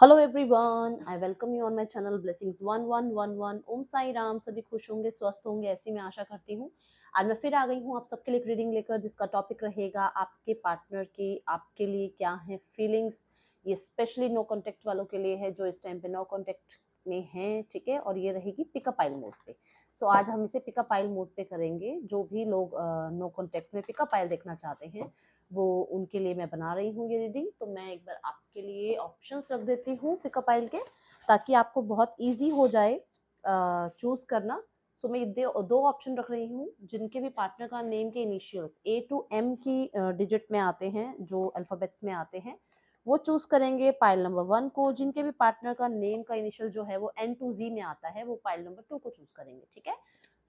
Hello everyone, I welcome you on my channel blessings 1111। ओम साई राम। सभी खुश होंगे, स्वस्थ होंगे, ऐसी मैं आशा करती हूँ। आज मैं फिर आ गई हूँ आप सबके लिए एक रीडिंग लेकर, जिसका टॉपिक रहेगा आपके पार्टनर की आपके लिए क्या है फीलिंग्स। ये स्पेशली नो कॉन्टेक्ट वालों के लिए है जो इस टाइम पे नो कॉन्टेक्ट में हैं, ठीक है। और ये रहेगी पिकअप आइल मोड पे। सो आज हम इसे पिकअप आइल मोड पे करेंगे। जो भी लोग नो कॉन्टेक्ट में पिकअप आइल देखना चाहते हैं वो उनके लिए मैं बना रही हूँ ये रीडिंग। तो मैं एक बार आपके लिए ऑप्शंस रख देती हूँ पिकअप आइल के, ताकि आपको बहुत इजी हो जाए चूज करना। सो मैं दो ऑप्शन रख रही हूँ जिनके भी पार्टनर का नेम के इनिशियल्स A to M की डिजिट में आते हैं, जो अल्फाबेट्स में आते हैं, वो चूज करेंगे पाइल नंबर 1 को। जिनके भी पार्टनर का नेम का इनिशियल जो है वो N to Z में आता है, वो पाइल नंबर 2 को चूज करेंगे, ठीक है।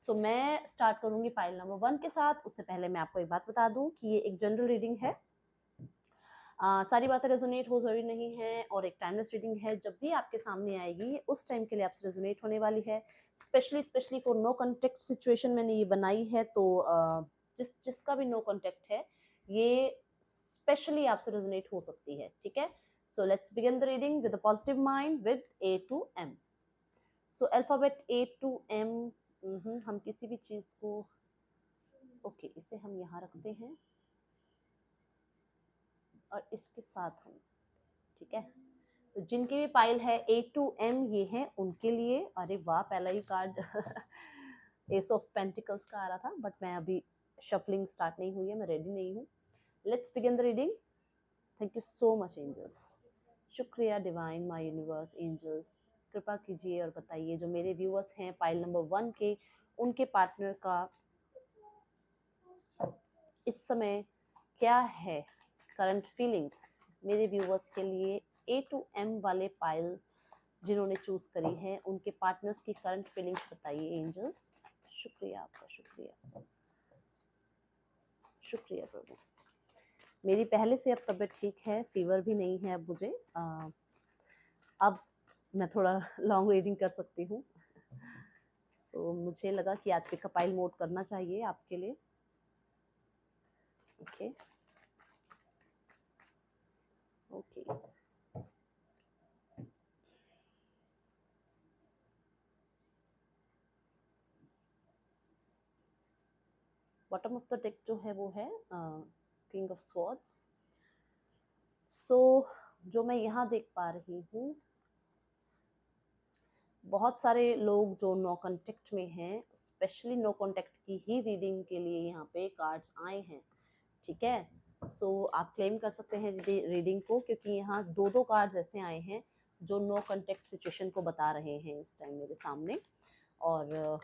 सो मैं स्टार्ट करूंगी फाइल नंबर 1 के साथ। उससे पहले मैं आपको एक बात बता दूं कि ये एक जनरल रीडिंग है। सारी बातें रेजोनेट हो जरूरी नहीं है, और एक टाइमलेस रीडिंग है। जब भी आपके सामने आएगी ये उस टाइम के लिए आपसे रेजोनेट होने वाली है। Specially for no contact situation मैंने ये बनाई है। तो जिसका भी नो कॉन्टेक्ट है ये स्पेशली आपसे रेजोनेट हो सकती है, ठीक है। So let's begin the reading with a positive mind with A to M। So alphabet A to M। हम किसी भी चीज को ओके इसे हम यहाँ रखते हैं और इसके साथ हम, ठीक है। तो जिनकी भी पाइल है A to M ये है उनके लिए। अरे वाह, पहला ही कार्ड एस ऑफ पेंटिकल्स का आ रहा था, बट मैं अभी शफलिंग स्टार्ट नहीं हुई है, मैं रेडी नहीं हूँ। Let's begin the reading. Thank you so much angels. शुक्रिया डिवाइन माय यूनिवर्स एंजल्स। कृपा कीजिए और बताइए जो मेरे व्यूअर्स हैं पाइल नंबर 1 के, उनके पार्टनर का इस समय क्या है करंट फीलिंग्स मेरे व्यूवर्स के लिए। A to M वाले पाइल जिन्होंने चूज करी है उनके पार्टनर्स की करंट फीलिंग्स बताइए एंजल्स। शुक्रिया आपका, शुक्रिया शुक्रिया प्रभु। मेरी पहले से अब तबीयत ठीक है, फीवर भी नहीं है अब मुझे। अब मैं थोड़ा लॉन्ग रीडिंग कर सकती हूँ। सो मुझे लगा कि आज पिकअप आइल मोड करना चाहिए आपके लिए। Okay okay bottom of the deck जो है वो है किंग ऑफ स्वॉर्ड्स। सो जो मैं यहाँ देख पा रही हूँ, बहुत सारे लोग जो नो कॉन्टेक्ट में हैं, स्पेशली नो कॉन्टेक्ट की ही रीडिंग के लिए यहाँ पे कार्ड्स आए हैं, ठीक है। सो आप क्लेम कर सकते हैं रीडिंग को, क्योंकि यहाँ दो दो कार्ड्स ऐसे आए हैं जो नो कॉन्टेक्ट सिचुएशन को बता रहे हैं इस टाइम मेरे सामने। और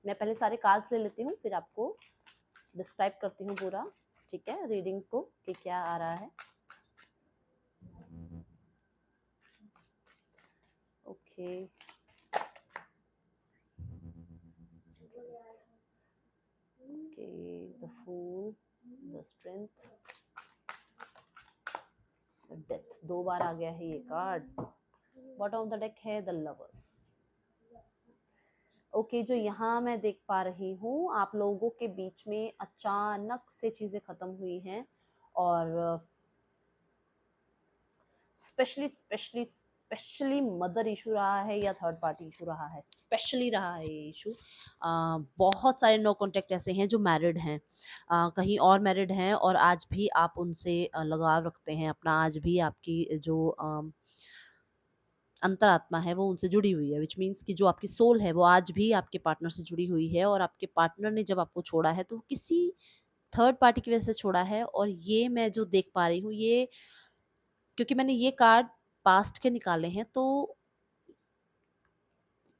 मैं पहले सारे कार्ड्स ले लेती हूँ, फिर आपको डिस्क्राइब करती हूँ पूरा, ठीक है, रीडिंग को कि क्या आ रहा है। Okay okay, the fool, the strength, death, दो बार आ गया है ये card. Bottom of the deck है द लवर्स। ओके जो यहाँ मैं देख पा रही हूँ, आप लोगों के बीच में अचानक से चीजें खत्म हुई हैं, और स्पेशली मदर इशू रहा है या थर्ड पार्टी इशू रहा है, स्पेशली रहा है ये इशू। बहुत सारे नो कांटेक्ट ऐसे हैं जो मैरिड हैं, कहीं और मैरिड हैं, और आज भी आप उनसे लगाव रखते हैं अपना। आज भी आपकी जो अंतरात्मा है वो उनसे जुड़ी हुई है, विच मीन्स कि जो आपकी सोल है वो आज भी आपके पार्टनर से जुड़ी हुई है। और आपके पार्टनर ने जब आपको छोड़ा है तो किसी थर्ड पार्टी की वजह से छोड़ा है। और ये मैं जो देख पा रही हूँ, ये क्योंकि मैंने ये कार्ड पास्ट के निकाले हैं, तो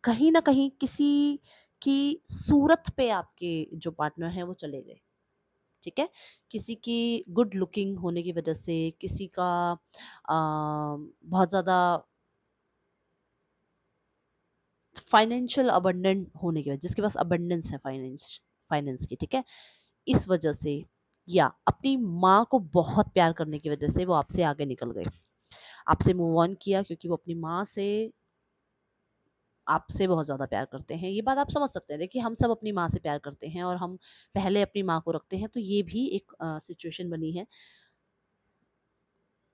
कहीं ना कहीं किसी की सूरत पे आपके जो पार्टनर हैं वो चले गए, ठीक है। किसी की गुड लुकिंग होने की वजह से, किसी का बहुत ज़्यादा फाइनेंशियल अबंडेंट होने की वजह, जिसके पास अबंडेंस है फाइनेंस की, ठीक है, इस वजह से, या अपनी माँ को बहुत प्यार करने की वजह से वो आपसे आगे निकल गए, आपसे मूव ऑन किया, क्योंकि वो अपनी माँ से आपसे बहुत ज़्यादा प्यार करते हैं। ये बात आप समझ सकते हैं। देखिए हम सब अपनी माँ से प्यार करते हैं और हम पहले अपनी माँ को रखते हैं, तो ये भी एक सिचुएशन बनी है।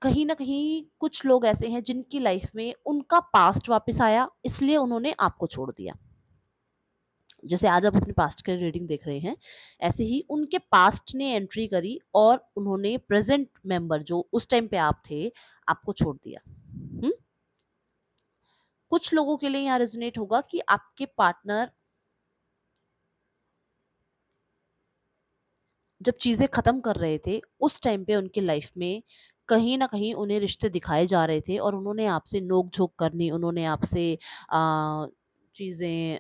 कहीं न कहीं कुछ लोग ऐसे हैं जिनकी लाइफ में उनका पास्ट वापस आया, इसलिए उन्होंने आपको छोड़ दिया। जैसे आज आप अपने पास्ट की रीडिंग देख रहे हैं, ऐसे ही उनके पास्ट ने एंट्री करी और उन्होंने प्रेज़ेंट मेंबर जो उस टाइम पे आप थे, आपको छोड़ दिया। हुँ? कुछ लोगों के लिए यहाँ रेज़ोनेट होगा कि आपके पार्टनर जब चीज़ें ख़त्म कर रहे थे, उस टाइम पे उनकी लाइफ़ में कहीं न कहीं उन्हें रिश्ते दिखाए जा रहे थे और उन्होंने आपसे नोक-झोंक करनी, उन्होंने आपसे चीज़ें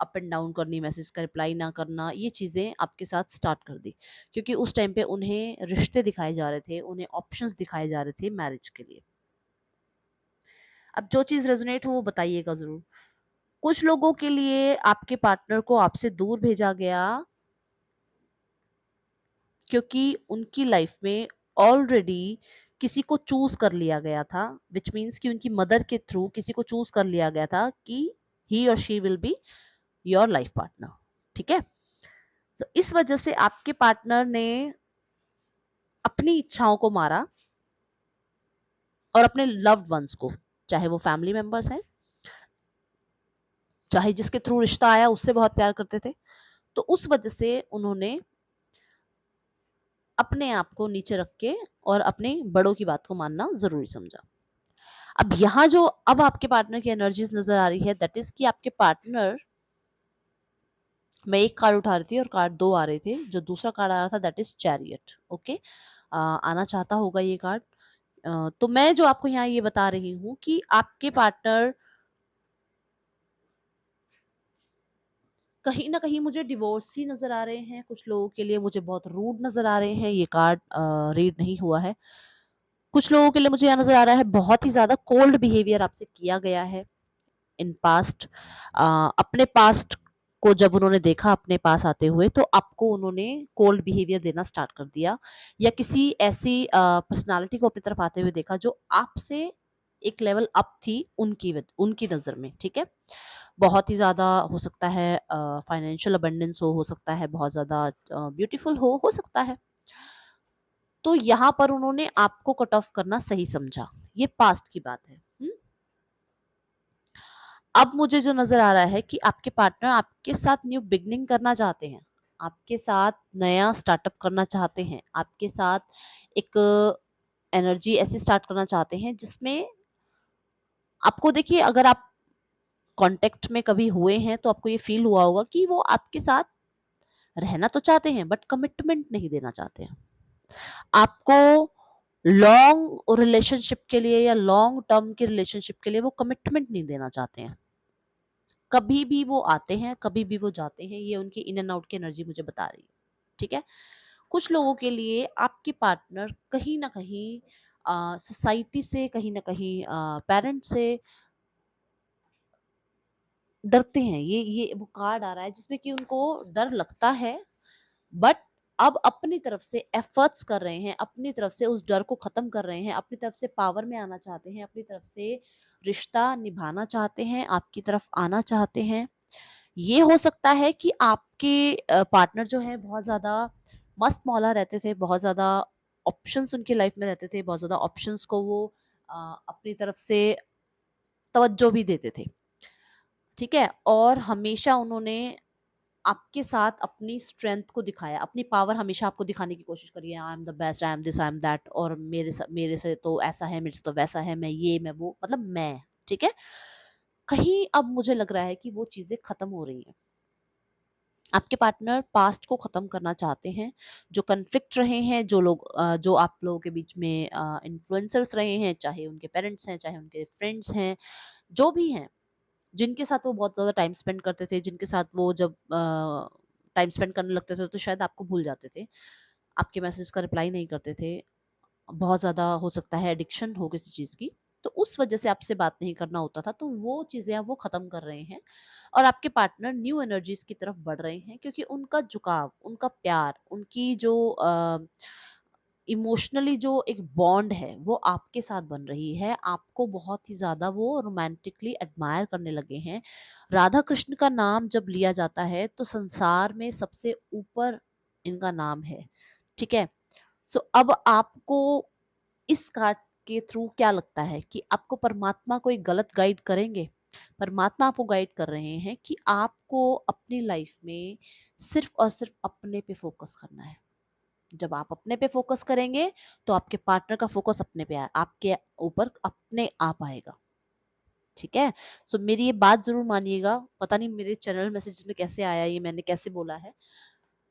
अप एंड डाउन करनी, मैसेज का रिप्लाई ना करना, ये चीज़ें आपके साथ स्टार्ट कर दी। क्योंकि उस टाइम पे उन्हें रिश्ते दिखाए जा रहे थे, उन्हें ऑप्शंस दिखाए जा रहे थे मैरिज के लिए। अब जो चीज़ रेज़ोनेट हो वो बताइएगा ज़रूर। कुछ लोगों के लिए आपके पार्टनर को आपसे दूर भेजा गया क्योंकि उनकी लाइफ में ऑलरेडी किसी को चूज कर लिया गया था, विच मीन्स कि उनकी मदर के थ्रू किसी को चूज कर लिया गया था कि ही और she will be your life partner. ठीक है, तो इस वजह से आपके पार्टनर ने अपनी इच्छाओं को मारा और अपने लव्ड वंस को, चाहे वो फैमिली मेंबर्स हैं, चाहे जिसके थ्रू रिश्ता आया उससे बहुत प्यार करते थे, तो उस वजह से उन्होंने अपने आप को नीचे रख के और अपने बड़ों की बात को मानना जरूरी समझा। अब यहाँ जो अब आपके पार्टनर की एनर्जीज नजर आ रही है, दैट इज कि आपके पार्टनर, मैं एक कार्ड उठा रही थी और कार्ड दो आ रहे थे, जो दूसरा कार्ड आ रहा था दैट इज चैरियट। ओके, आना चाहता होगा ये कार्ड। तो मैं जो आपको यहाँ ये बता रही हूँ कि आपके पार्टनर कहीं ना कहीं मुझे डिवोर्स ही नजर आ रहे हैं, कुछ लोगों के लिए मुझे बहुत रूड नजर आ रहे हैं, ये कार्ड रीड नहीं हुआ है। कुछ लोगों के लिए मुझे यहाँ नजर आ रहा है बहुत ही ज्यादा कोल्ड बिहेवियर आपसे किया गया है इन पास्ट। अपने पास्ट को जब उन्होंने देखा अपने पास आते हुए, तो आपको उन्होंने कोल्ड बिहेवियर देना स्टार्ट कर दिया, या किसी ऐसी पर्सनालिटी को अपनी तरफ आते हुए देखा जो आपसे एक लेवल अप थी उनकी नजर में। ठीक है, बहुत ही ज्यादा हो सकता है फाइनेंशियल अबंडेंस हो सकता है बहुत ज्यादा ब्यूटीफुल हो सकता है। तो यहाँ पर उन्होंने आपको कट ऑफ करना सही समझा, ये पास्ट की बात है। अब मुझे जो नज़र आ रहा है कि आपके पार्टनर आपके साथ न्यू बिगिनिंग करना चाहते हैं, आपके साथ नया स्टार्टअप करना चाहते हैं, आपके साथ एक एनर्जी ऐसी स्टार्ट करना चाहते हैं जिसमें आपको, देखिए, अगर आप कांटेक्ट में कभी हुए हैं तो आपको ये फील हुआ होगा कि वो आपके साथ रहना तो चाहते हैं बट कमिटमेंट नहीं देना चाहते हैं। आपको लॉन्ग रिलेशनशिप के लिए या लॉन्ग टर्म के रिलेशनशिप के लिए वो कमिटमेंट नहीं देना चाहते हैं। कभी भी वो आते हैं, कभी भी वो जाते हैं, ये उनकी इन एंड आउट की एनर्जी मुझे बता रही है। ठीक है? कुछ लोगों के लिए आपके पार्टनर कहीं न कहीं सोसाइटी से, कहीं न कहीं पेरेंट्स से डरते हैं। ये वो कार्ड आ रहा है जिसमें कि उनको डर लगता है, बट अब अपनी तरफ से एफर्ट्स कर रहे हैं, अपनी तरफ से उस डर को खत्म कर रहे हैं, अपनी तरफ से पावर में आना चाहते हैं, अपनी तरफ से रिश्ता निभाना चाहते हैं, आपकी तरफ आना चाहते हैं। ये हो सकता है कि आपके पार्टनर जो है बहुत ज़्यादा मस्त मौला रहते थे, बहुत ज़्यादा ऑप्शंस उनकी लाइफ में रहते थे, बहुत ज़्यादा ऑप्शंस को वो अपनी तरफ से तवज्जो भी देते थे। ठीक है? और हमेशा उन्होंने आपके साथ अपनी स्ट्रेंथ को दिखाया, अपनी पावर हमेशा आपको दिखाने की कोशिश करी है, I am the best, I am this, I am that, और मेरे से तो ऐसा है, मेरे से तो वैसा है, मैं ये, मैं वो, मतलब मैं। ठीक है? कहीं अब मुझे लग रहा है कि वो चीज़ें खत्म हो रही हैं। आपके पार्टनर पास्ट को खत्म करना चाहते हैं, जो कन्फ्लिक्ट रहे हैं, जो आप लोगों के बीच में इन्फ्लुएंसर्स रहे हैं, चाहे उनके पेरेंट्स हैं, चाहे उनके फ्रेंड्स हैं, जो भी हैं, जिनके साथ वो बहुत ज़्यादा टाइम स्पेंड करते थे, जिनके साथ वो जब टाइम स्पेंड करने लगते थे तो शायद आपको भूल जाते थे, आपके मैसेज का रिप्लाई नहीं करते थे, बहुत ज़्यादा हो सकता है एडिक्शन हो किसी चीज़ की, तो उस वजह से आपसे बात नहीं करना होता था, तो वो चीज़ें अब वो ख़त्म कर रहे हैं और आपके पार्टनर न्यू एनर्जीज़ की तरफ बढ़ रहे हैं, क्योंकि उनका झुकाव, उनका प्यार, उनकी जो इमोशनली जो एक बॉन्ड है वो आपके साथ बन रही है। आपको बहुत ही ज़्यादा वो रोमांटिकली एडमायर करने लगे हैं। राधा कृष्ण का नाम जब लिया जाता है तो संसार में सबसे ऊपर इनका नाम है। ठीक है? सो अब आपको इस कार्ड के थ्रू क्या लगता है कि आपको परमात्मा कोई गलत गाइड करेंगे? परमात्मा आपको गाइड कर रहे हैं कि आपको अपनी लाइफ में सिर्फ़ और सिर्फ़ अपने पे फ़ोकस करना है। जब आप अपने पे फ़ोकस करेंगे, तो आपके पार्टनर का फ़ोकस अपने पे आपके ऊपर अपने आप आएगा। ठीक है? सो मेरी ये बात ज़रूर मानिएगा, पता नहीं मेरे चैनल मैसेजेस में कैसे आया ये मैंने कैसे बोला है।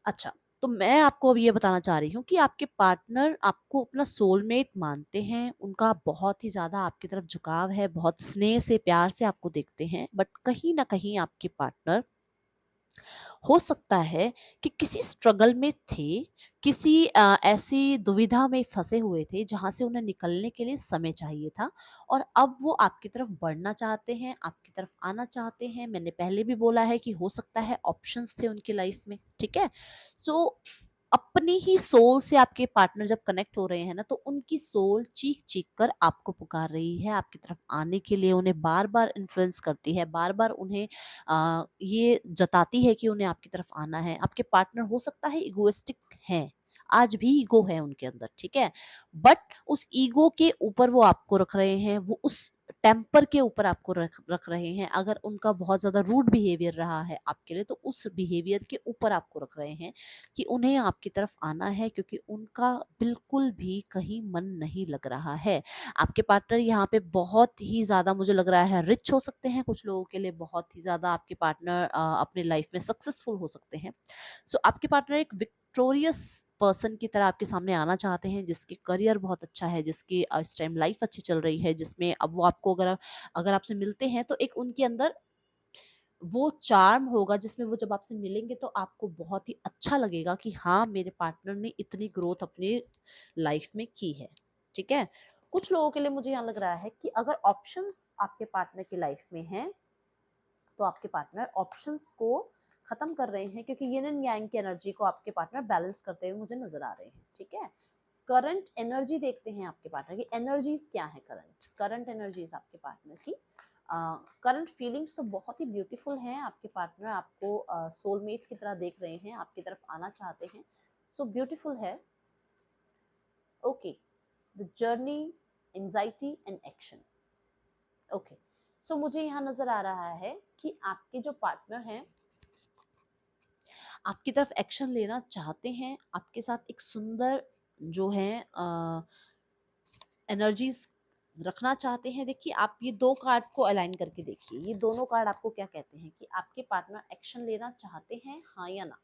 अच्छा, तो मैं आपको अब ये बताना चाह रही हूँ कि आपके पार्टनर आपको अपना सोलमेट मानते हैं, उनका बहुत ही ज़्यादा आपकी तरफ झुकाव है, बहुत स्नेह से, प्यार से आपको देखते हैं, बट कहीं न कहीं आपके पार्टनर हो सकता है कि किसी स्ट्रगल में थे, किसी ऐसी दुविधा में फँसे हुए थे जहाँ से उन्हें निकलने के लिए समय चाहिए था और अब वो आपकी तरफ बढ़ना चाहते हैं, आपकी तरफ आना चाहते हैं। मैंने पहले भी बोला है कि हो सकता है ऑप्शंस थे उनकी लाइफ में, ठीक है? सो अपनी ही सोल से आपके पार्टनर जब कनेक्ट हो रहे हैं ना, तो उनकी सोल चीख-चीख कर आपको पुकार रही है आपकी तरफ आने के लिए, उन्हें बार-बार इन्फ्लुएंस करती है, बार-बार उन्हें ये जताती है कि उन्हें आपकी तरफ आना है। आपके पार्टनर हो सकता है इगोइस्टिक हैं, आज भी ईगो है उनके अंदर, ठीक है? बट उस ईगो के ऊपर वो आपको रख रहे हैं, वो उस टेम्पर के ऊपर आपको रख रख रहे हैं। अगर उनका बहुत ज़्यादा रूड बिहेवियर रहा है आपके लिए, तो उस बिहेवियर के ऊपर आपको रख रहे हैं कि उन्हें आपकी तरफ आना है क्योंकि उनका बिल्कुल भी कहीं मन नहीं लग रहा है। आपके पार्टनर यहाँ पे बहुत ही ज़्यादा मुझे लग रहा है रिच हो सकते हैं, कुछ लोगों के लिए बहुत ही ज़्यादा आपके पार्टनर अपने लाइफ में सक्सेसफुल हो सकते हैं। सो आपके पार्टनर एक विक्टोरियस पर्सन की तरह आपके सामने आना चाहते हैं जिसकी करियर बहुत अच्छा है, जिसकी इस टाइम लाइफ अच्छी चल रही है, जिसमें अब वो आपको अगर अगर आपसे मिलते हैं तो एक उनके अंदर वो चार्म होगा जिसमें वो जब आपसे मिलेंगे तो आपको बहुत ही अच्छा लगेगा कि हाँ, मेरे पार्टनर ने इतनी ग्रोथ अपनी लाइफ में की है। ठीक है? कुछ लोगों के लिए मुझे यहाँ लग रहा है कि अगर ऑप्शंस आपके पार्टनर की लाइफ में हैं, तो आपके पार्टनर ऑप्शंस को खत्म कर रहे हैं क्योंकि यिन एंड यांग की एनर्जी को आपके पार्टनर बैलेंस करते हुए मुझे नजर आ रहे हैं। ठीक है? करंट एनर्जी देखते हैं आपके पार्टनर की। एनर्जीज क्या है? करंट करंट एनर्जीज आपके पार्टनर की। करंट फीलिंग्स तो बहुत ही ब्यूटीफुल हैं। आपके पार्टनर आपको सोलमेट की तरह देख रहे हैं, आपकी तरफ आना चाहते हैं, सो ब्यूटीफुल है। Okay, the journey, anxiety and action. Okay, so मुझे यहाँ नजर आ रहा है कि आपके जो पार्टनर हैं आपकी तरफ एक्शन लेना चाहते हैं, आपके साथ एक सुंदर जो है एनर्जीज रखना चाहते हैं। देखिए, आप ये 2 कार्ड को अलाइन करके देखिए। ये दोनों कार्ड आपको क्या कहते हैं कि आपके पार्टनर एक्शन लेना चाहते हैं, हाँ या ना?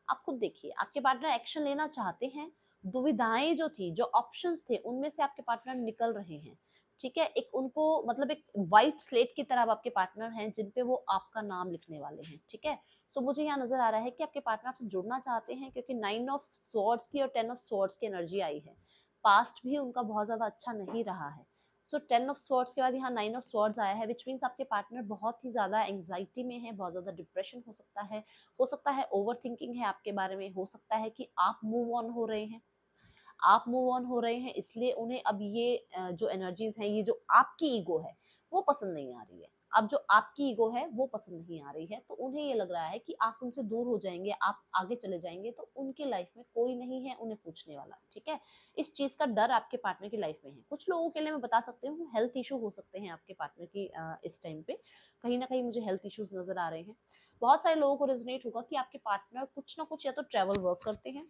आप खुद देखिए, आपके पार्टनर एक्शन लेना चाहते हैं। दुविधाएं जो थी, जो ऑप्शंस थे, उनमें से आपके पार्टनर निकल रहे हैं। ठीक है? एक उनको मतलब एक व्हाइट स्लेट की तरह अब आपके पार्टनर हैं जिन पे वो आपका नाम लिखने वाले हैं। ठीक है? सो मुझे यहाँ नजर आ रहा है कि आपके पार्टनर आपसे जुड़ना चाहते हैं क्योंकि 9 ऑफ स्वॉर्ड्स की और 10 ऑफ स्वॉर्ड्स की एनर्जी आई है। पास्ट भी उनका बहुत ज्यादा अच्छा नहीं रहा है। सो 10 ऑफ स्वॉर्ड्स के बाद यहाँ 9 ऑफ स्वॉर्ड्स आया है, व्हिच मींस आपके पार्टनर बहुत ही ज्यादा एंग्जाइटी में है, बहुत ज्यादा डिप्रेशन हो सकता है ओवर थिंकिंग है आपके बारे में, हो सकता है कि आप मूव ऑन हो रहे हैं, आप मूव ऑन हो रहे हैं, इसलिए उन्हें अब ये जो एनर्जीज हैं, ये जो आपकी ईगो है वो पसंद नहीं आ रही है। अब जो आपकी ईगो है वो पसंद नहीं आ रही है, तो उन्हें ये लग रहा है कि आप उनसे दूर हो जाएंगे, आप आगे चले जाएंगे तो उनकी लाइफ में कोई नहीं है उन्हें पूछने वाला। ठीक है? इस चीज का डर आपके पार्टनर की लाइफ में है। कुछ लोगों के लिए मैं बता सकती हूँ हेल्थ इशू हो सकते हैं आपके पार्टनर की इस टाइम पे। कहीं ना कहीं मुझे हेल्थ इश्यूज नजर आ रहे हैं। बहुत सारे लोगों को रेजोनेट होगा कि आपके पार्टनर कुछ ना कुछ या तो ट्रैवल वर्क करते हैं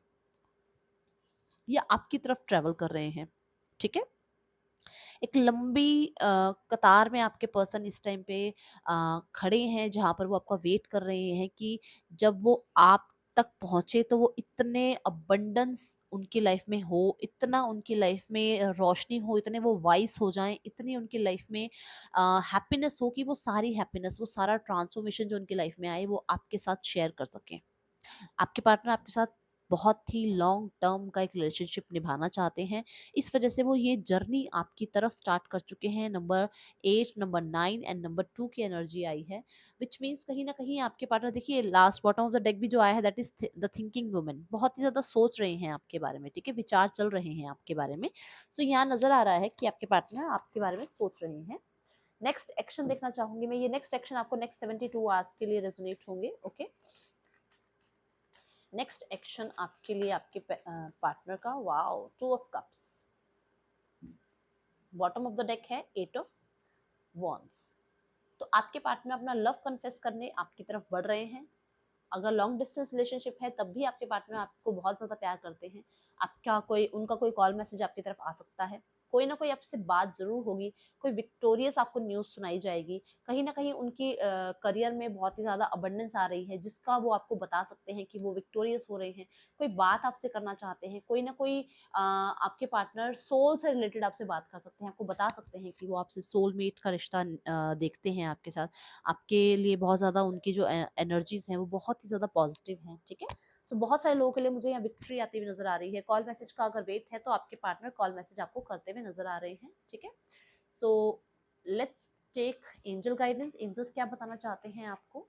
या आपकी तरफ ट्रैवल कर रहे हैं। ठीक है? एक लंबी कतार में आपके पर्सन इस टाइम पे खड़े हैं जहाँ पर वो आपका वेट कर रहे हैं कि जब वो आप तक पहुंचे तो वो इतने अबंडेंस उनकी लाइफ में हो, इतना उनकी लाइफ में रोशनी हो, इतने वो वाइस हो जाएं, इतनी उनकी लाइफ में हैप्पीनेस हो कि वो सारी हैप्पीनेस, वो सारा ट्रांसफॉर्मेशन जो उनकी लाइफ में आए वो आपके साथ शेयर कर सकें। आपके पार्टनर आपके साथ बहुत ही लॉन्ग टर्म का एक रिलेशनशिप निभाना चाहते हैं। इस वजह से वो ये जर्नी आपकी तरफ स्टार्ट कर चुके हैं। नंबर 8, नंबर 9 एंड नंबर 2 की एनर्जी आई है, व्हिच मीन्स कहीं ना कहीं आपके पार्टनर, देखिए last bottom of the deck भी जो आया है that is the thinking woman, बहुत ही ज़्यादा सोच रहे हैं आपके बारे में। ठीक है? विचार चल रहे हैं आपके बारे में। सो यहाँ नज़र आ रहा है कि आपके पार्टनर आपके बारे में सोच रहे हैं। नेक्स्ट एक्शन देखना चाहूंगी मैं। ये नेक्स्ट एक्शन आपको नेक्स्ट 72 आवर्स के लिए रेजोनेट होंगे। ओके, नेक्स्ट एक्शन आपके लिए आपके पार्टनर का, wow, 2 of cups. Bottom of the deck है 8 ऑफ वॉन्ड्स। तो आपके पार्टनर अपना लव कन्फेस करने आपकी तरफ बढ़ रहे हैं। अगर लॉन्ग डिस्टेंस रिलेशनशिप है तब भी आपके पार्टनर आपको बहुत ज़्यादा प्यार करते हैं। आपका कोई उनका कोई कॉल मैसेज आपकी तरफ आ सकता है, कोई ना कोई आपसे बात ज़रूर होगी, कोई विक्टोरियस आपको न्यूज़ सुनाई जाएगी। कहीं न कहीं उनकी करियर में बहुत ही ज़्यादा अबंडेंस आ रही है, जिसका वो आपको बता सकते हैं कि वो विक्टोरियस हो रहे हैं। कोई बात आपसे करना चाहते हैं, कोई ना कोई आपके पार्टनर सोल से रिलेटेड आपसे बात कर सकते हैं, आपको बता सकते हैं कि वो आपसे सोलमेट का रिश्ता देखते हैं आपके साथ। आपके लिए बहुत ज़्यादा उनकी जो एनर्जीज़ हैं वो बहुत ही ज़्यादा पॉजिटिव हैं, ठीक है? सो बहुत सारे लोगों के लिए मुझे यहाँ विक्ट्री आती हुई नज़र आ रही है। कॉल मैसेज का अगर वेट है तो आपके पार्टनर कॉल मैसेज आपको करते हुए नज़र आ रहे हैं, ठीक है? So let's take angel guidance. Angels क्या बताना चाहते हैं आपको?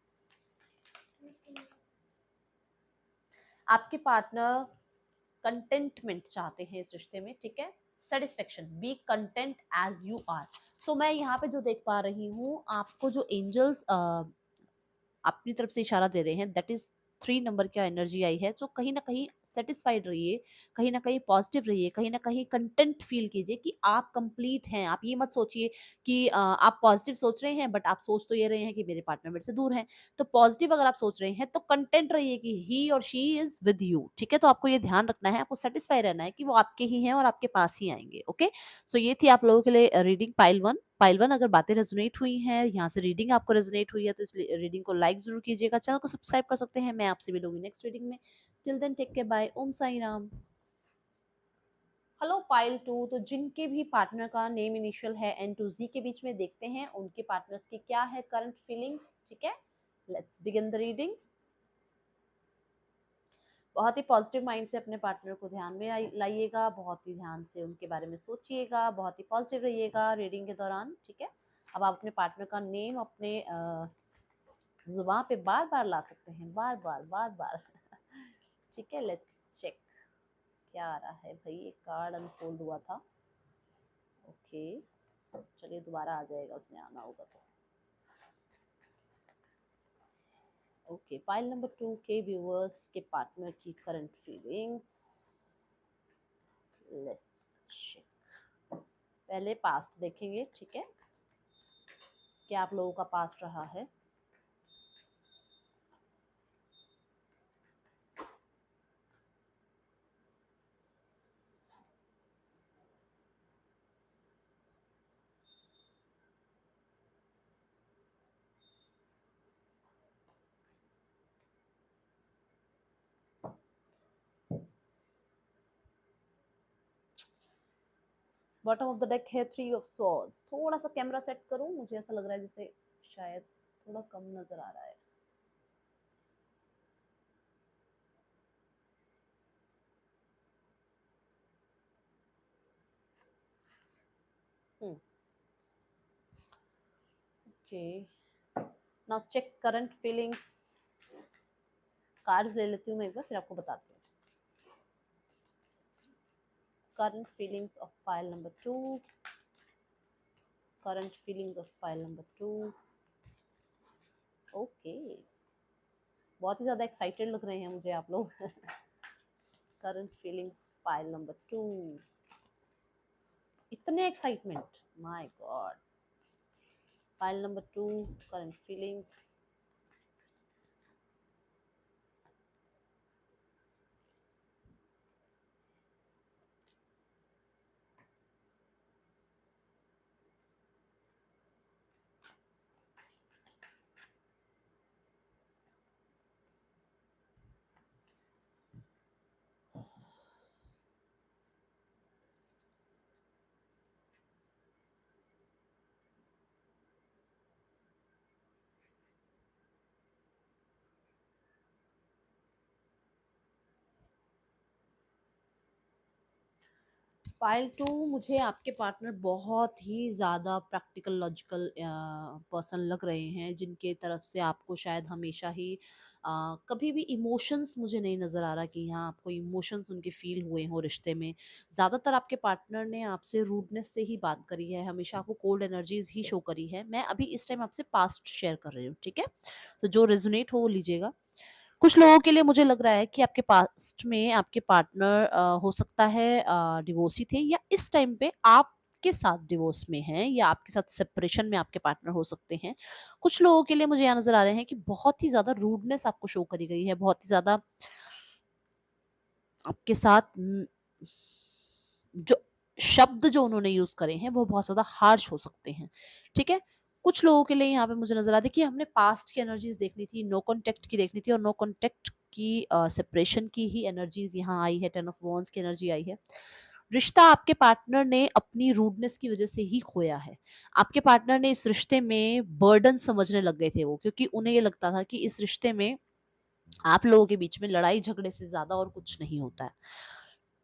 आपके पार्टनर कंटेंटमेंट चाहते हैं इस रिश्ते में, ठीक है? Satisfaction, be content as you are. So मैं यहाँ पे जो देख पा रही हूँ, आपको जो एंजल्स अपनी तरफ से इशारा दे रहे हैं, दैट इज 3 नंबर क्या एनर्जी आई है। सो कहीं ना कहीं सेटिस्फाइड रहिए, कहीं ना कहीं पॉजिटिव रहिए, कहीं ना कहीं कंटेंट फील कीजिए कि आप कंप्लीट हैं। आप ये मत सोचिए कि आप पॉजिटिव सोच रहे हैं बट आप सोच तो ये रहे हैं कि मेरे पार्टनर मेरे से दूर हैं। तो पॉजिटिव अगर आप सोच रहे हैं तो कंटेंट रहिए कि ही और शी इज विद यू, ठीक है? तो आपको ये ध्यान रखना है, आपको सेटिस्फाई रहना है कि वो आपके ही हैं और आपके पास ही आएंगे। ओके, सो ये थी आप लोगों के लिए रीडिंग पाइल 1। अगर बातें रेजोनेट हुई हैं, यहाँ से रीडिंग आपको रेजोनेट हुई है तो इस रीडिंग को लाइक जरूर कीजिएगा, चैनल को सब्सक्राइब कर सकते हैं। मैं आपसे मिलूंगी नेक्स्ट रीडिंग में। Till then take care, bye, Om Sai Ram. Hello pile 2। तो जिनके भी पार्टनर का नेम इनिशियल है एन टू जी के बीच में, देखते हैं उनके पार्टनर्स की क्या है करंट फीलिंग्स, ठीक है? Let's begin the reading. बहुत ही पॉजिटिव माइंड से अपने पार्टनर को ध्यान में लाइएगा, बहुत ही ध्यान से उनके बारे में सोचिएगा, बहुत ही पॉजिटिव रहिएगा रीडिंग के दौरान, ठीक है? अब आप अपने पार्टनर का नेम अपने जुबान पे बार बार ला सकते हैं, बार बार बार बार ठीक है, लेट्स चेक क्या आ रहा है। भाई एक कार्ड अनफोल्ड हुआ था, ओके, चलिए दोबारा आ जाएगा, उसने आना होगा तो। ओके, पाइल नंबर 2 के व्यूअर्स के पार्टनर की करंट फीलिंग्स, लेट्स चेक। पहले पास्ट देखेंगे, ठीक है? क्या आप लोगों का पास्ट रहा है? बॉटम ऑफ द डेक है 3 ऑफ सॉर्ड्स। थोड़ा सा कैमरा सेट करूं, मुझे ऐसा लग रहा है जैसे शायद थोड़ा कम नजर आ रहा है। Okay, now check current feelings. Cards ले लेती हूँ मैं एक बार, फिर आपको बताती हूँ। Current feelings of file number 2, current feelings of file number 2। Okay, बहुत ही ज़्यादा एक्साइटेड लग रहे हैं मुझे आप लोग करंट फीलिंग्स फाइल नंबर 2, इतने excitement, my God. File number 2, current feelings. File 2, मुझे आपके पार्टनर बहुत ही ज़्यादा प्रैक्टिकल लॉजिकल पर्सन लग रहे हैं, जिनके तरफ से आपको शायद हमेशा ही कभी भी इमोशंस मुझे नहीं नज़र आ रहा कि यहाँ आपको इमोशंस उनके फील हुए हों रिश्ते में। ज़्यादातर आपके पार्टनर ने आपसे रूडनेस से ही बात करी है, हमेशा आपको कोल्ड एनर्जीज ही शो करी है। मैं अभी इस टाइम आपसे पास्ट शेयर कर रही हूँ, ठीक है? तो जो रेजोनेट हो वो लीजिएगा। कुछ लोगों के लिए मुझे लग रहा है कि आपके पास्ट में आपके पार्टनर हो सकता है डिवोर्सी थे, या इस टाइम पे आप आपके साथ डिवोर्स में हैं या आपके साथ सेपरेशन में आपके पार्टनर हो सकते हैं। कुछ लोगों के लिए मुझे यहाँ नज़र आ रहे हैं कि बहुत ही ज़्यादा रूडनेस आपको शो करी गई है, बहुत ही ज़्यादा आपके साथ जो शब्द जो उन्होंने यूज़ करे हैं वो बहुत ज़्यादा हार्श हो सकते हैं, ठीक है? कुछ लोगों के लिए यहाँ पे मुझे नज़र आता है कि हमने पास्ट की एनर्जीज़ देखनी थी, नो कॉन्टैक्ट की देखनी थी और नो कॉन्टैक्ट की सेपरेशन की ही एनर्जीज़ यहाँ आई है, 10 ऑफ वांड्स की एनर्जी आई है। रिश्ता आपके पार्टनर ने अपनी रूडनेस की वज़ह से ही खोया है। आपके पार्टनर ने इस रिश्ते में बर्डन समझने लग गए थे वो, क्योंकि उन्हें ये लगता था कि इस रिश्ते में आप लोगों के बीच में लड़ाई झगड़े से ज़्यादा और कुछ नहीं होता है।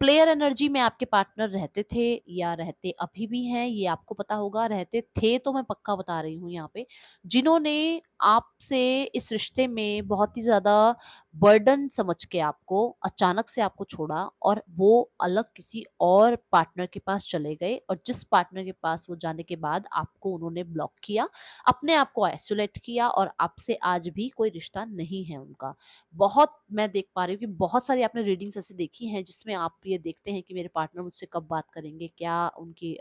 प्लेयर एनर्जी में आपके पार्टनर रहते थे या रहते अभी भी हैं, ये आपको पता होगा। रहते थे तो मैं पक्का बता रही हूँ यहाँ पे, जिन्होंने आपसे इस रिश्ते में बहुत ही ज़्यादा बर्डन समझ के आपको अचानक से आपको छोड़ा और वो अलग किसी और पार्टनर के पास चले गए, और जिस पार्टनर के पास वो जाने के बाद आपको उन्होंने ब्लॉक किया, अपने आप को आइसोलेट किया और आपसे आज भी कोई रिश्ता नहीं है उनका। बहुत मैं देख पा रही हूँ कि बहुत सारी आपने रीडिंग्स ऐसी देखी हैं जिसमें आप ये देखते हैं कि मेरे पार्टनर मुझसे कब बात करेंगे, क्या उनकी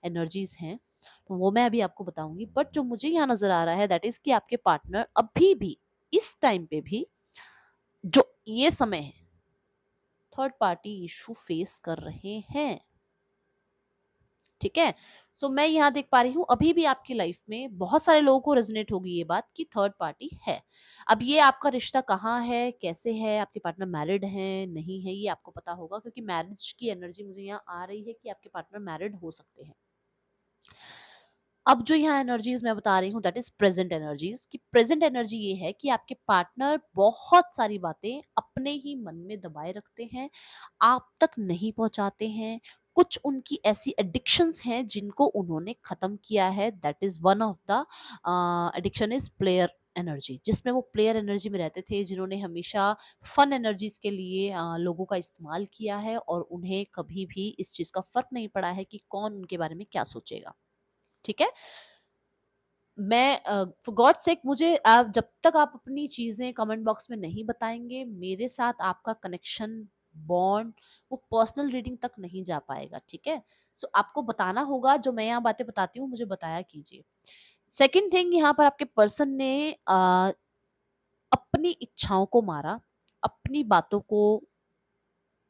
एनर्जीज़ हैं, तो वो मैं अभी आपको बताऊँगी। बट जो मुझे यहाँ नज़र आ रहा है दैट इज़ कि आपके पार्टनर अभी भी, इस टाइम पे भी, जो ये समय है, थर्ड पार्टी इश्यू फेस कर रहे हैं। ठीक है? सो मैं यहाँ देख पा रही हूँ अभी भी आपकी लाइफ में बहुत सारे लोगों को रेज़ोनेट होगी ये बात कि थर्ड पार्टी है। अब ये आपका रिश्ता कहाँ है, कैसे है, आपके पार्टनर मैरिड हैं, नहीं है, ये आपको पता होगा, क्योंकि मैरिज की एनर्जी मुझे यहाँ आ रही है कि आपके पार्टनर मैरिड हो सकते हैं। अब जो यहाँ एनर्जीज़ मैं बता रही हूँ दैट इज़ प्रेज़ेंट एनर्जीज़, कि प्रेज़ेंट एनर्जी ये है कि आपके पार्टनर बहुत सारी बातें अपने ही मन में दबाए रखते हैं, आप तक नहीं पहुँचाते हैं। कुछ उनकी ऐसी एडिक्शंस हैं जिनको उन्होंने ख़त्म किया है, that is one of the addiction is player energy, जिसमें वो प्लेयर एनर्जी में रहते थे, जिन्होंने हमेशा फन एनर्जीज़ के लिए लोगों का इस्तेमाल किया है और उन्हें कभी भी इस चीज़ का फ़र्क नहीं पड़ा है कि कौन उनके बारे में क्या सोचेगा। ठीक है? मैं फॉर गॉड सेक, मुझे आप जब तक आप अपनी चीज़ें कमेंट बॉक्स में नहीं बताएँगे, मेरे साथ आपका कनेक्शन, बॉन्ड, वो पर्सनल रीडिंग तक नहीं जा पाएगा, ठीक है? सो आपको बताना होगा, जो मैं यहाँ बातें बताती हूँ, मुझे बताया कीजिए। सेकंड थिंग, यहाँ पर आपके पर्सन ने अपनी इच्छाओं को मारा, अपनी बातों को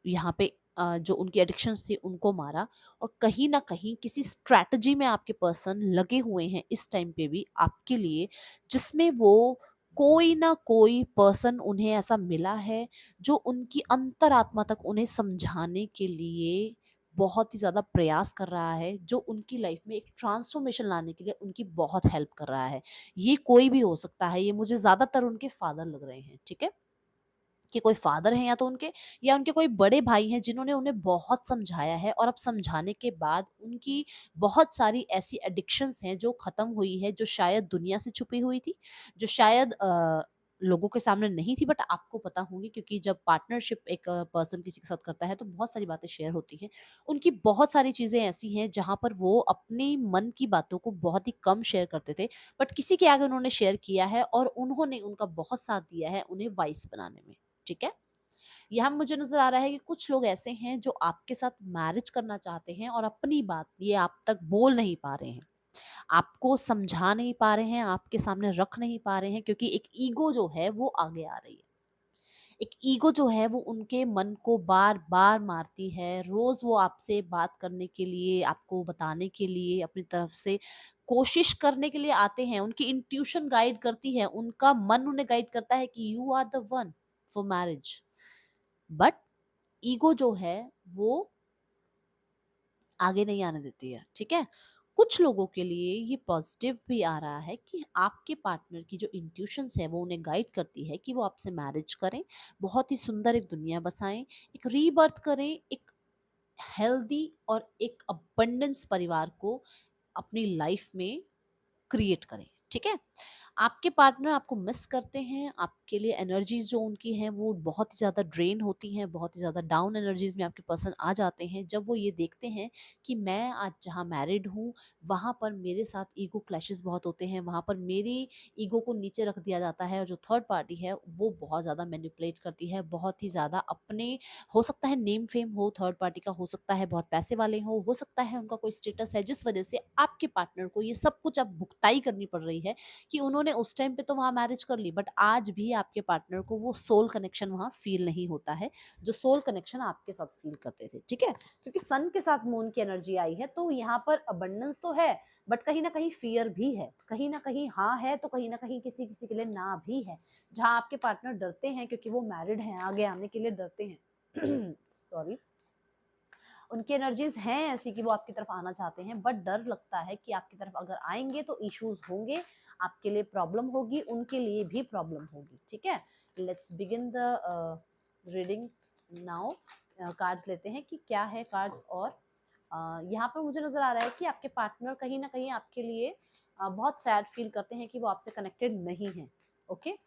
यहाँ पे जो उनकी एडिक्शंस थी उनको मारा, और कहीं न कहीं किसी स्ट्रैटेजी में आपके पर्सन लगे हुए हैं इस टाइम पे भी आपके लिए, जिसमें वो कोई ना कोई पर्सन उन्हें ऐसा मिला है जो उनकी अंतरात्मा तक उन्हें समझाने के लिए बहुत ही ज़्यादा प्रयास कर रहा है, जो उनकी लाइफ में एक ट्रांसफॉर्मेशन लाने के लिए उनकी बहुत हेल्प कर रहा है। ये कोई भी हो सकता है, ये मुझे ज़्यादातर उनके फादर लग रहे हैं, ठीक है? कि कोई फादर हैं या तो उनके, या उनके कोई बड़े भाई हैं जिन्होंने उन्हें बहुत समझाया है, और अब समझाने के बाद उनकी बहुत सारी ऐसी एडिक्शंस हैं जो खत्म हुई है, जो शायद दुनिया से छुपी हुई थी, जो शायद लोगों के सामने नहीं थी, बट आपको पता होंगी, क्योंकि जब पार्टनरशिप एक पर्सन किसी के साथ करता है तो बहुत सारी बातें शेयर होती हैं। उनकी बहुत सारी चीज़ें ऐसी हैं जहाँ पर वो अपने मन की बातों को बहुत ही कम शेयर करते थे, बट किसी के आगे उन्होंने शेयर किया है और उन्होंने उनका बहुत साथ दिया है उन्हें वाइस बनाने में। ठीक है? यहाँ मुझे नज़र आ रहा है कि कुछ लोग ऐसे हैं जो आपके साथ मैरिज करना चाहते हैं और अपनी बात ये आप तक बोल नहीं पा रहे हैं। आपको समझा नहीं पा रहे हैं, आपके सामने रख नहीं पा रहे हैं, क्योंकि एक ईगो जो है वो आगे आ रही है। एक ईगो जो है वो उनके मन को बार-बार मारती है। रोज़ वो आपसे बात करने के लिए, आपको बताने के लिए, अपनी तरफ से कोशिश करने के लिए आते हैं। उनकी इंट्यूशन गाइड करती है, उनका मन उन्हें गाइड करता है कि you are the one for marriage. But ego जो है वो आगे नहीं आने देती है, ठीक है? कुछ लोगों के लिए ये पॉजिटिव भी आ रहा है कि आपके पार्टनर की जो इंट्यूशंस है वो उन्हें गाइड करती है कि वो आपसे मैरिज करें, बहुत ही सुंदर एक दुनिया बसाएं, एक रीबर्थ करें, एक हेल्दी और एक अबंडेंस परिवार को अपनी लाइफ में क्रिएट करें, ठीक है? आपके पार्टनर आपको मिस करते हैं, आपके लिए एनर्जीज़ जो उनकी हैं वो बहुत ही ज़्यादा ड्रेन होती हैं, बहुत ही ज़्यादा डाउन एनर्जीज़ में आपके पर्सन आ जाते हैं जब वो ये देखते हैं कि मैं आज जहाँ मैरिड हूँ, वहाँ पर मेरे साथ ईगो क्लैशेस बहुत होते हैं, वहाँ पर मेरी ईगो को नीचे रख दिया जाता है और जो थर्ड पार्टी है वो बहुत ज़्यादा मैनिपुलेट करती है, बहुत ही ज़्यादा अपने हो सकता है नेम फेम हो थर्ड पार्टी का, हो सकता है बहुत पैसे वाले हो सकता है उनका कोई स्टेटस है जिस वजह से आपके पार्टनर को ये सब कुछ अब भुगताई करनी पड़ रही है कि उन्होंने उस टाइम पे तो वहाँ मैरिज कर ली, बट आज भी आपके पार्टनर को वो सोल कनेक्शन वहाँ फील नहीं होता है, जो सोल कनेक्शन आपके साथ फील करते थे, ठीक है? क्योंकि सन के साथ मून की एनर्जी आई है, तो यहाँ पर अबंडेंस तो है, बट कहीं न कहीं फ़ियर भी है। कहीं न कहीं हाँ है, तो कहीं न कहीं किसी-किसी के लिए ना भी है। जहाँ आपके पार्टनर डरते हैं क्योंकि वो मैरिड हैं, आगे आने के लिए डरते हैं। सॉरी। उनकी एनर्जीज हैं ऐसी कि वो आपकी तरफ आना चाहते हैं, बट डर लगता है कि आपकी तरफ अगर आएंगे तो इश्यूज होंगे, आपके लिए प्रॉब्लम होगी, उनके लिए भी प्रॉब्लम होगी, ठीक है? Let's begin the reading now. Cards लेते हैं कि क्या है कार्ड्स। और यहाँ पर मुझे नजर आ रहा है कि आपके पार्टनर कहीं ना कहीं आपके लिए बहुत सैड फील करते हैं कि वो आपसे कनेक्टेड नहीं है। ओके,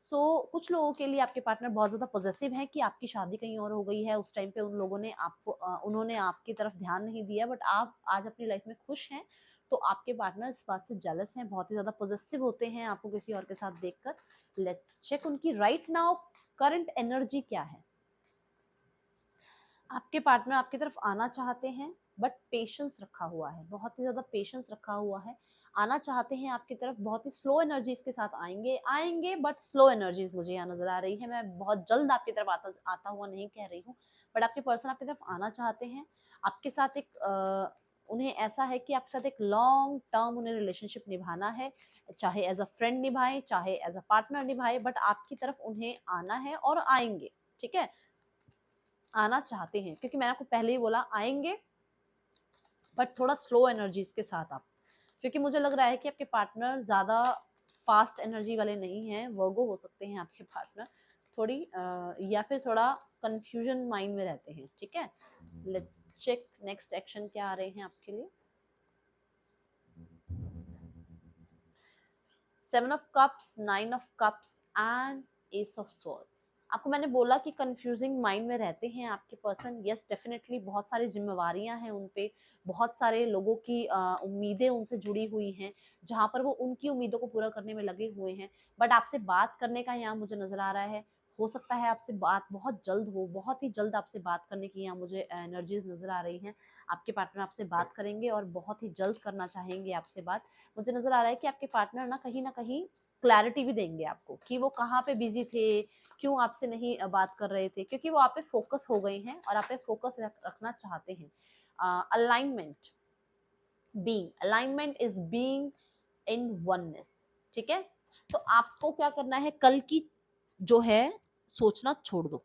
सो कुछ लोगों के लिए आपके पार्टनर बहुत ज़्यादा पॉजेसिव हैं कि आपकी शादी कहीं और हो गई है, उस टाइम पे उन लोगों ने आपको उन्होंने आपकी तरफ ध्यान नहीं दिया, बट आप आज अपनी लाइफ में खुश हैं, तो आपके पार्टनर इस बात से जेलस हैं, बहुत ही ज़्यादा पॉजेसिव होते हैं आपको किसी और के साथ देखकर। लेट्स चेक उनकी राइट नाउ करंट एनर्जी क्या है। आपके पार्टनर आपकी तरफ आना चाहते हैं, बट पेशेंस रखा हुआ है, बहुत ही ज़्यादा पेशेंस रखा हुआ है। आना चाहते हैं आपकी तरफ, बहुत ही स्लो एनर्जीज के साथ आएंगे आएंगे, बट स्लो एनर्जीज मुझे यहाँ नजर आ रही है। मैं बहुत जल्द आपकी तरफ आता आता हुआ नहीं कह रही हूँ, बट आपके पर्सन आपकी तरफ आना चाहते हैं। आपके साथ एक उन्हें ऐसा है कि आपके साथ एक लॉन्ग टर्म उन्हें रिलेशनशिप निभाना है, चाहे एज अ फ्रेंड निभाएं, चाहे एज अ पार्टनर निभाए, बट आपकी तरफ उन्हें आना है और आएंगे, ठीक है? आना चाहते हैं, क्योंकि मैंने आपको पहले ही बोला आएंगे, बट थोड़ा स्लो एनर्जीज के साथ आप, क्योंकि मुझे लग रहा है कि आपके पार्टनर ज़्यादा फास्ट एनर्जी वाले नहीं हैं, वर्गो हो सकते हैं आपके पार्टनर, थोड़ी या फिर थोड़ा कंफ्यूजन माइंड में रहते हैं, ठीक है? लेट्स चेक नेक्स्ट एक्शन क्या आ रहे हैं आपके लिए। 7 of cups, 9 of cups and S of swords. आपको मैंने बोला कि कंफ्यूजिंग माइंड में रहते हैं आपके पर्सन। यस, डेफिनेटली बहुत सारी जिम्मेवारियां हैं उन पे, बहुत सारे लोगों की उम्मीदें उनसे जुड़ी हुई हैं, जहां पर वो उनकी उम्मीदों को पूरा करने में लगे हुए हैं। बट आपसे बात करने का यहाँ मुझे नजर आ रहा है, हो सकता है आपसे बात बहुत जल्द हो, बहुत ही जल्द आपसे बात करने की यहाँ मुझे एनर्जीज नजर आ रही हैं। आपके पार्टनर आपसे बात करेंगे और बहुत ही जल्द करना चाहेंगे आपसे बात। मुझे नज़र आ रहा है कि आपके पार्टनर ना कहीं क्लैरिटी भी देंगे आपको कि वो कहाँ पे बिजी थे, क्यों आपसे नहीं बात कर रहे थे, क्योंकि वो आप पे फोकस हो गए हैं और आप पे फोकस रखना चाहते हैं। Alignment, being alignment is being in oneness, ठीक है? तो आपको क्या करना है, कल की जो है सोचना छोड़ दो,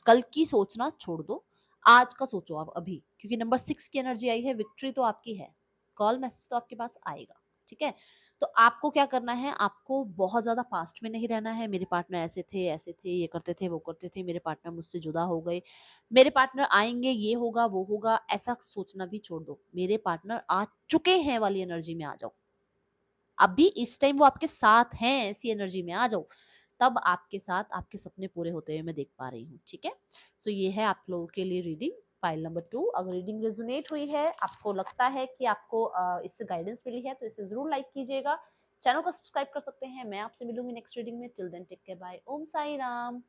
कल की सोचना छोड़ दो, आज का सोचो आप अभी, क्योंकि नंबर 6 की एनर्जी आई है, विक्ट्री तो आपकी है, कॉल मैसेज तो आपके पास आएगा, ठीक है? तो आपको क्या करना है, आपको बहुत ज़्यादा पास्ट में नहीं रहना है, मेरे पार्टनर ऐसे थे, ये करते थे, वो करते थे, मेरे पार्टनर मुझसे जुदा हो गए, मेरे पार्टनर आएँगे, ये होगा, वो होगा, ऐसा सोचना भी छोड़ दो। मेरे पार्टनर आ चुके हैं वाली एनर्जी में आ जाओ। अभी इस टाइम वो आपके साथ हैं ऐसी एनर्जी में आ जाओ, तब आपके साथ आपके सपने पूरे होते हुए मैं देख पा रही हूँ, ठीक है? सो ये है आप लोगों के लिए रीडिंग फाइल नंबर 2। अगर रीडिंग रेजोनेट हुई है, आपको लगता है कि आपको इससे गाइडेंस मिली है, तो इसे जरूर लाइक कीजिएगा, चैनल को सब्सक्राइब कर सकते हैं। मैं आपसे मिलूंगी नेक्स्ट रीडिंग में। Till then take care, bye, Om Sai Ram.